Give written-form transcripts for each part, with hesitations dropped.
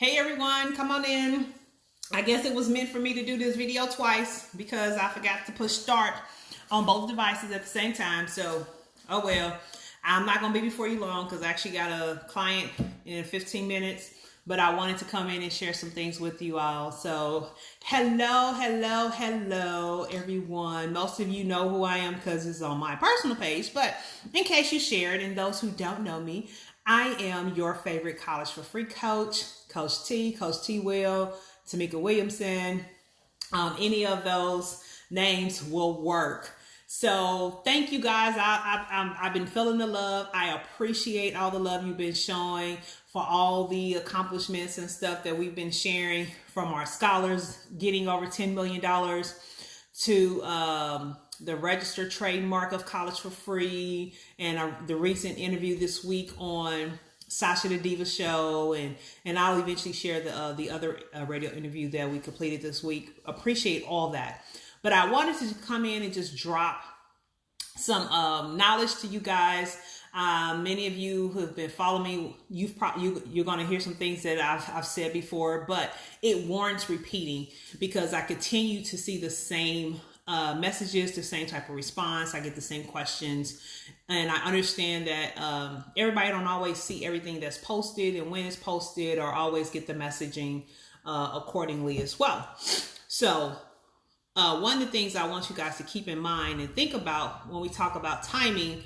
Hey everyone, come on in. I guess it was meant for me to do this video twice because I forgot to push start on both devices at the same time. So, oh well. I'm not going to be before you long because I actually got a client in 15 minutes. But I wanted to come in and share some things with you all. So, hello, everyone. Most of you know who I am because it's on my personal page. But in case you shared, and those who don't know me, I am your favorite college for free coach, Coach T, Coach T Will, Tamika Williamson. Any of those names will work. So thank you guys. I've been feeling the love. I appreciate all the love you've been showing for all the accomplishments and stuff that we've been sharing, from our scholars getting over $10 million to the registered trademark of College for Free, and the recent interview this week on Sasha the Diva show, and I'll eventually share the other radio interview that we completed this week. Appreciate all that. But I wanted to come in and just drop some knowledge to you guys. Many of you who have been following me, you're going to hear some things that I've said before, but it warrants repeating because I continue to see the same messages, the same type of response. I get the same questions, and I understand that everybody don't always see everything that's posted and when it's posted, or always get the messaging accordingly as well. So one of the things I want you guys to keep in mind and think about when we talk about timing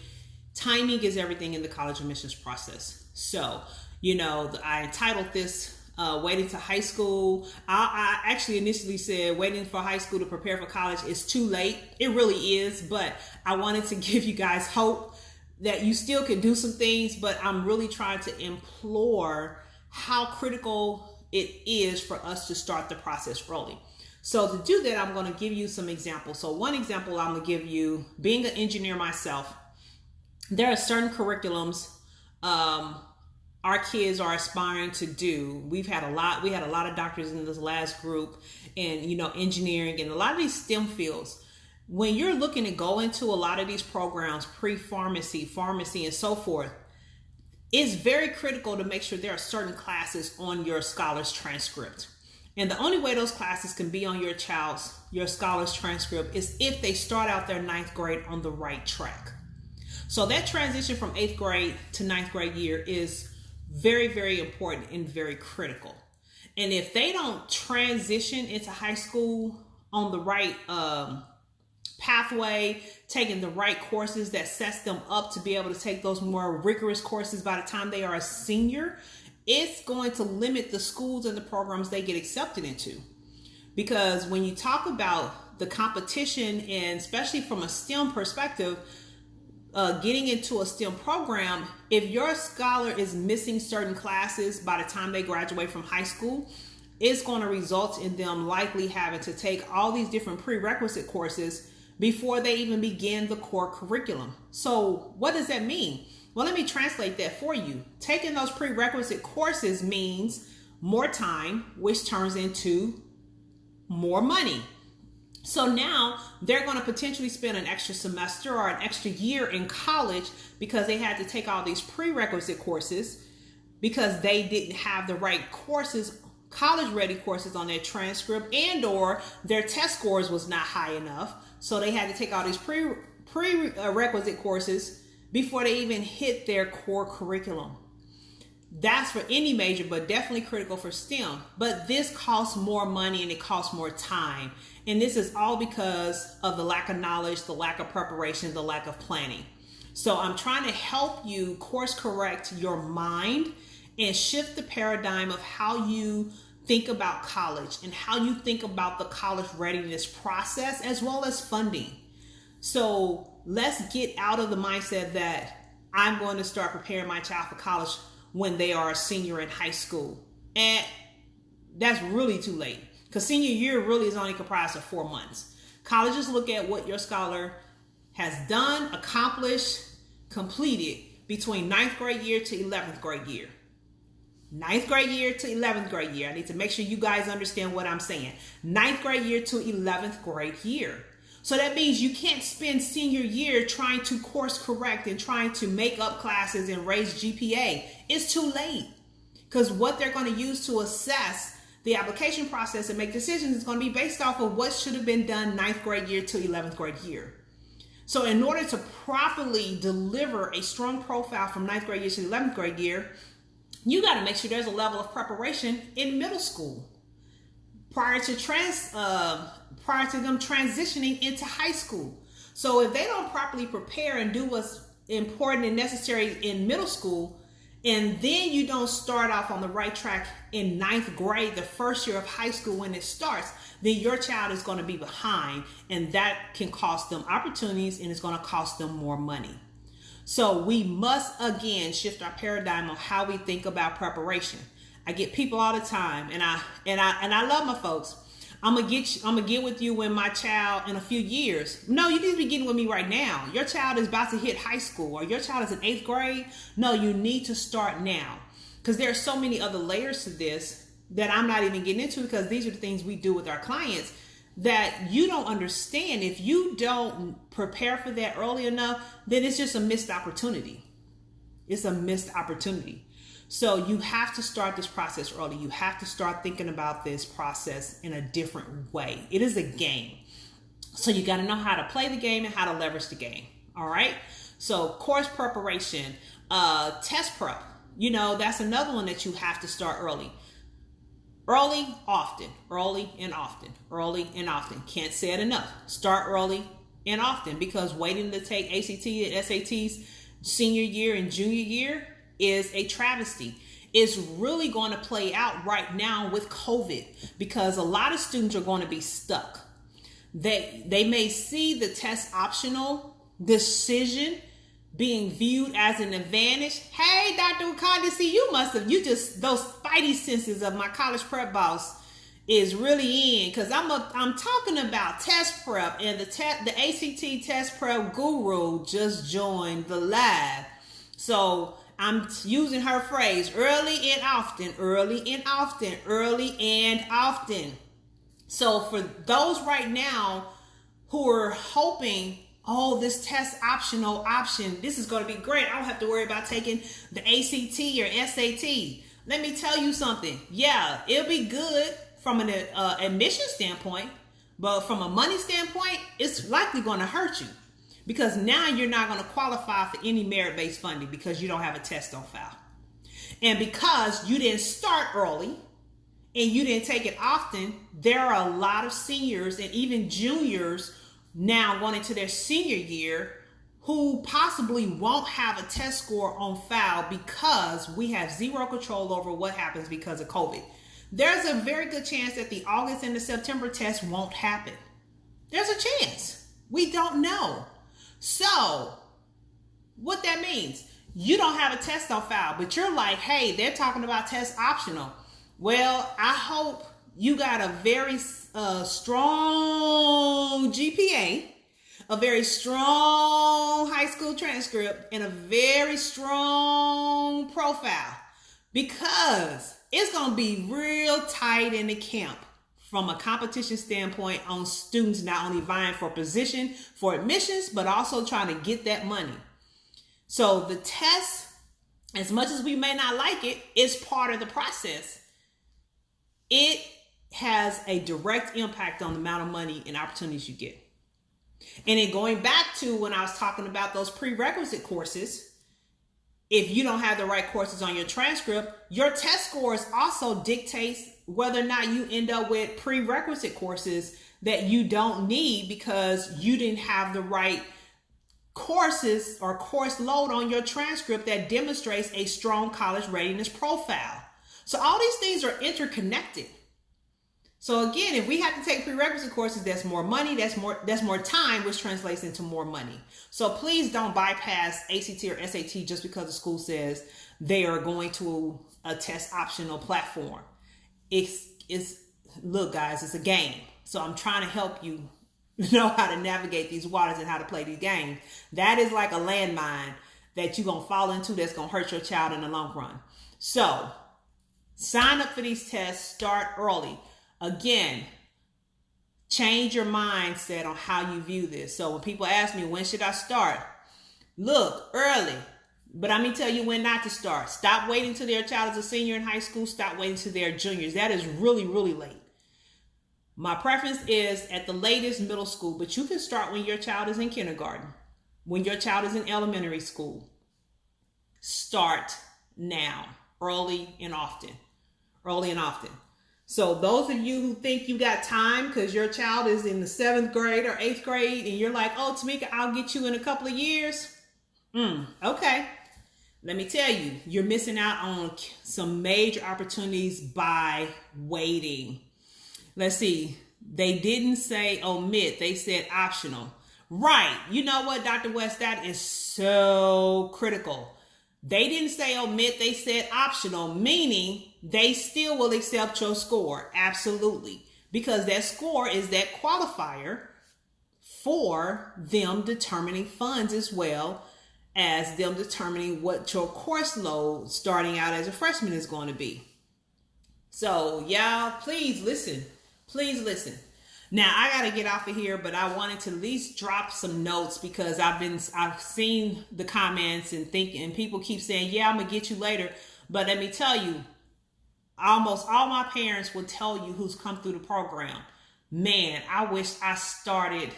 is everything in the college admissions process. So, I entitled this waiting to high school. I actually initially said waiting for high school to prepare for college is too late. It really is, but I wanted to give you guys hope that you still can do some things, but I'm really trying to implore how critical it is for us to start the process early. So to do that, I'm going to give you some examples. So one example I'm going to give you, being an engineer myself, there are certain curriculums our kids are aspiring to do. We had a lot of doctors in this last group, and engineering and a lot of these STEM fields. When you're looking to go into a lot of these programs, pre-pharmacy, pharmacy, and so forth, it's very critical to make sure there are certain classes on your scholar's transcript. And the only way those classes can be on your scholar's transcript is if they start out their 9th grade on the right track. So that transition from 8th grade to 9th grade year is very, very important and very critical. And if they don't transition into high school on the right pathway, taking the right courses that sets them up to be able to take those more rigorous courses by the time they are a senior, it's going to limit the schools and the programs they get accepted into. Because when you talk about the competition, and especially from a STEM perspective, getting into a STEM program, if your scholar is missing certain classes by the time they graduate from high school, it's going to result in them likely having to take all these different prerequisite courses before they even begin the core curriculum. So what does that mean? Well, let me translate that for you. Taking those prerequisite courses means more time, which turns into more money. So now they're going to potentially spend an extra semester or an extra year in college because they had to take all these prerequisite courses because they didn't have the right courses, college-ready courses on their transcript, and or their test scores was not high enough. So they had to take all these prerequisite courses before they even hit their core curriculum. That's for any major, but definitely critical for STEM. But this costs more money and it costs more time. And this is all because of the lack of knowledge, the lack of preparation, the lack of planning. So I'm trying to help you course correct your mind and shift the paradigm of how you think about college and how you think about the college readiness process, as well as funding. So let's get out of the mindset that I'm going to start preparing my child for college when they are a senior in high school. And that's really too late, because senior year really is only comprised of 4 months. Colleges look at what your scholar has done, accomplished, completed between 9th grade year to 11th grade year. 9th grade year to 11th grade year. I need to make sure you guys understand what I'm saying. 9th grade year to 11th grade year. So that means you can't spend senior year trying to course correct and trying to make up classes and raise GPA. It's too late. Because what they're going to use to assess the application process and make decisions is going to be based off of what should have been done 9th grade year to 11th grade year. So in order to properly deliver a strong profile from 9th grade year to 11th grade year, you got to make sure there's a level of preparation in middle school prior to them transitioning into high school. So if they don't properly prepare and do what's important and necessary in middle school, and then you don't start off on the right track in 9th grade, the first year of high school when it starts, then your child is going to be behind, and that can cost them opportunities and it's going to cost them more money. So we must again shift our paradigm on how we think about preparation. I get people all the time, and I love my folks. I'm gonna get with you when my child in a few years. No, you need to be getting with me right now. Your child is about to hit high school, or your child is in 8th grade. No, you need to start now, because there are so many other layers to this that I'm not even getting into, because these are the things we do with our clients that you don't understand. If you don't prepare for that early enough, then it's just a missed opportunity. It's a missed opportunity. So you have to start this process early. You have to start thinking about this process in a different way. It is a game. So you got to know how to play the game and how to leverage the game. All right. So course preparation, test prep, that's another one that you have to start early. Early, often, early and often, early and often. Can't say it enough. Start early and often, because waiting to take ACT and SATs senior year and junior year is a travesty. It's really going to play out right now with COVID, because a lot of students are going to be stuck. They may see the test optional decision being viewed as an advantage. Hey, Dr. Wakanda, see, those spidey senses of my college prep boss is really in, because I'm talking about test prep, and the ACT test prep guru just joined the live. So I'm using her phrase, early and often, early and often, early and often. So for those right now who are hoping, this test optional option, this is going to be great, I don't have to worry about taking the ACT or SAT. Let me tell you something. Yeah, it'll be good from an admission standpoint, but from a money standpoint, it's likely going to hurt you. Because now you're not going to qualify for any merit-based funding because you don't have a test on file. And because you didn't start early and you didn't take it often, there are a lot of seniors and even juniors now going into their senior year who possibly won't have a test score on file because we have zero control over what happens because of COVID. There's a very good chance that the August and the September test won't happen. There's a chance. We don't know. So what that means, you don't have a test on file, but you're like, hey, they're talking about test optional. Well, I hope you got a very strong GPA, a very strong high school transcript, and a very strong profile, because it's going to be real tight in the camp from a competition standpoint on students not only vying for position for admissions, but also trying to get that money. So the test, as much as we may not like it, is part of the process. It has a direct impact on the amount of money and opportunities you get. And then going back to when I was talking about those prerequisite courses, if you don't have the right courses on your transcript, your test scores also dictates whether or not you end up with prerequisite courses that you don't need because you didn't have the right courses or course load on your transcript that demonstrates a strong college readiness profile. So all these things are interconnected. So again, if we have to take prerequisite courses, that's more money, that's more time, which translates into more money. So please don't bypass ACT or SAT just because the school says they are going to a test optional platform. Look, guys, it's a game. So I'm trying to help you know how to navigate these waters and how to play these games. That is like a landmine that you're going to fall into that's going to hurt your child in the long run. So sign up for these tests, start early. Again, change your mindset on how you view this. So when people ask me, when should I start? Look, early. But I'm going to tell you when not to start. Stop waiting till their child is a senior in high school. Stop waiting till they're juniors. That is really, really late. My preference is at the latest middle school, but you can start when your child is in kindergarten, when your child is in elementary school. Start now, early and often. Early and often. So those of you who think you got time because your child is in the 7th grade or 8th grade and you're like, oh, Tamika, I'll get you in a couple of years. Okay. Let me tell you, you're missing out on some major opportunities by waiting. Let's see. They didn't say omit. They said optional. Right. You know what, Dr. West? That is so critical. They didn't say omit. They said optional, meaning they still will accept your score. Absolutely. Because that score is that qualifier for them determining funds as well as them determining what your course load starting out as a freshman is going to be. So y'all, please listen. Please listen. Now I got to get off of here, but I wanted to at least drop some notes because I've seen the comments and people keep saying, yeah, I'm going to get you later. But let me tell you, almost all my parents will tell you who's come through the program, man, I wish I started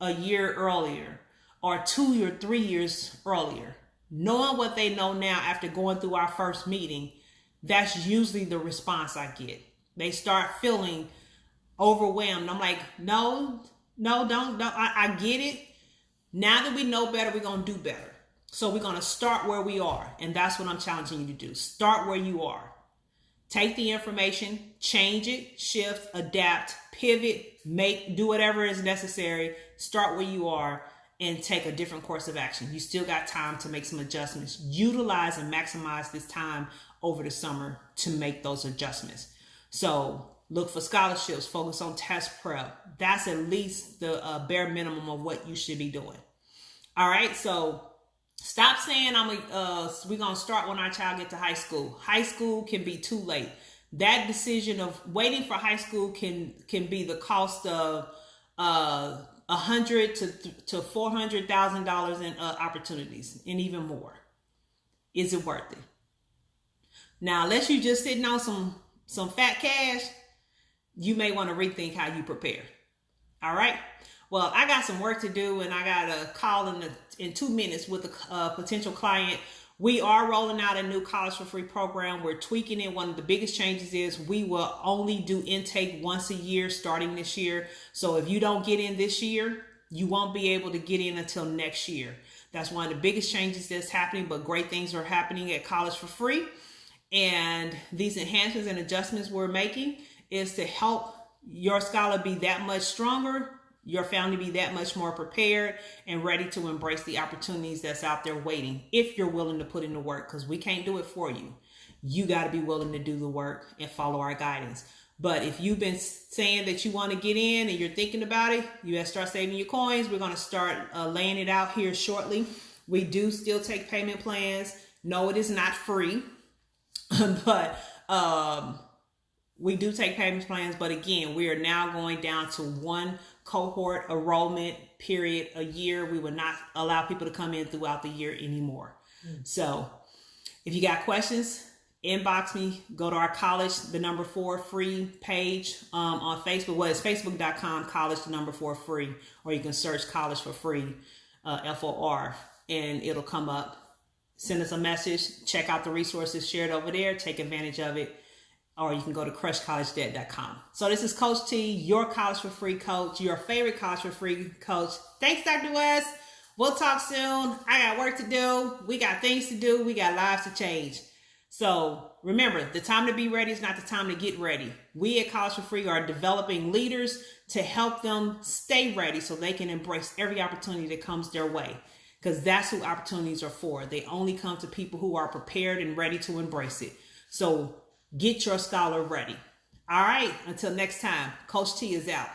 a year earlier or 2 or 3 years earlier. Knowing what they know now after going through our first meeting, that's usually the response I get. They start feeling overwhelmed. I'm like, no, don't. I get it. Now that we know better, we're going to do better. So we're going to start where we are. And that's what I'm challenging you to do. Start where you are. Take the information, change it, shift, adapt, pivot, do whatever is necessary. Start where you are and take a different course of action. You still got time to make some adjustments. Utilize and maximize this time over the summer to make those adjustments. So look for scholarships, focus on test prep. That's at least the bare minimum of what you should be doing. All right, so stop saying we're going to start when our child gets to high school. High school can be too late. That decision of waiting for high school can be the cost of $100,000 to $400,000 in opportunities and even more. Is it worth it? Now, unless you're just sitting on some fat cash, you may want to rethink how you prepare. All right. Well, I got some work to do and I got a call in 2 minutes with a potential client. We are rolling out a new College for Free program. We're tweaking it. One of the biggest changes is we will only do intake once a year starting this year. So if you don't get in this year, you won't be able to get in until next year. That's one of the biggest changes that's happening, but great things are happening at College for Free. And these enhancements and adjustments we're making is to help your scholar be that much stronger, your family be that much more prepared and ready to embrace the opportunities that's out there waiting if you're willing to put in the work, because we can't do it for you. You got to be willing to do the work and follow our guidance. But if you've been saying that you want to get in and you're thinking about it, you have to start saving your coins. We're going to start laying it out here shortly. We do still take payment plans. No, it is not free, but we do take payment plans. But again, we are now going down to one cohort enrollment period a year. We will not allow people to come in throughout the year anymore. So if you got questions, inbox me, go to our College, 4 free page on Facebook. Well, it's facebook.com, college, 4 free, or you can search College for Free, FOR, and it'll come up. Send us a message, check out the resources shared over there, take advantage of it. Or you can go to crushcollegedebt.com. So this is Coach T, your College for Free coach, your favorite College for Free coach. Thanks, Dr. West. We'll talk soon. I got work to do. We got things to do. We got lives to change. So remember, the time to be ready is not the time to get ready. We at College for Free are developing leaders to help them stay ready so they can embrace every opportunity that comes their way. Because that's who opportunities are for. They only come to people who are prepared and ready to embrace it. So get your scholar ready. All right. Until next time, Coach T is out.